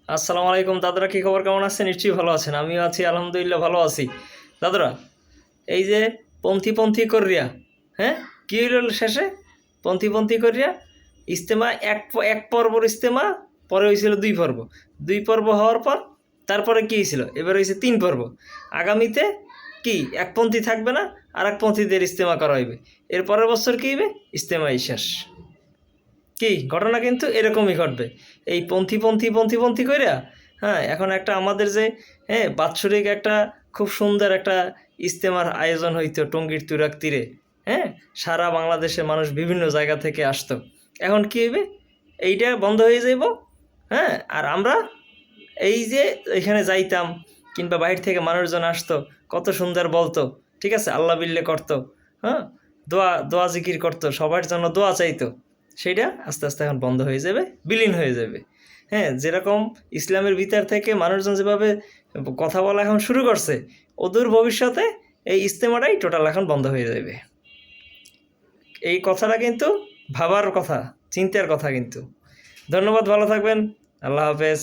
আসসালামু আলাইকুম দাদারা, কি খবর? কেমন আছেন? নিশ্চয়ই ভালো আছেন। আমিও আছি, আলহামদুলিল্লাহ ভালো আছি। দাদারা, এই যে পন্থী পন্থী করিয়া, হ্যাঁ, কি হইল শেষে? পন্থী পন্থী করিয়া ইজতেমা এক পর্বর ইজতেমা, পরে হয়েছিল 2 পর্ব। 2 পর্ব হওয়ার পর তারপরে কি হয়েছিল? এবার হয়েছে 3 পর্ব। আগামীতে কি একপন্থী থাকবে না, আর এক পন্থীদের ইজতেমা করা হইবে। এর পরের বছর কি হইবে? ইজতেমাই শেষ। কি ঘটনা কিন্তু এরকমই ঘটবে। এই পন্থী পন্থী পন্থী পন্থী কইরা, হ্যাঁ, এখন একটা আমাদের যে, হ্যাঁ, বাৎসরিক একটা খুব সুন্দর একটা ইজতেমার আয়োজন হইতো টঙ্গীর তুরাগ তীরে। হ্যাঁ, সারা বাংলাদেশে মানুষ বিভিন্ন জায়গা থেকে আসতো। এখন কি হইবে? এইটা বন্ধ হয়ে যাইব। হ্যাঁ, আর আমরা এই যে এখানে যাইতাম, কিংবা বাইরে থেকে মানুষজন আসতো, কত সুন্দর বলতো, ঠিক আছে, আল্লাহ বিল্লে করতো, হ্যাঁ, দোয়া দোয়া জিকির করতো, সবার জন্য দোয়া চাইতো। সেইটা আস্তে আস্তে এখন বন্ধ হয়ে যাবে, বিলীন হয়ে যাবে। হ্যাঁ, যেরকম ইসলামের ভিতর থেকে মানুষজন যেভাবে কথা বলা এখন শুরু করছে, অদূর ভবিষ্যতে এই ইজতেমাটাই টোটাল এখন বন্ধ হয়ে যাবে। এই কথাটা কিন্তু ভাবার কথা, চিন্তার কথা কিন্তু। ধন্যবাদ, ভালো থাকবেন। আল্লাহ হাফেজ।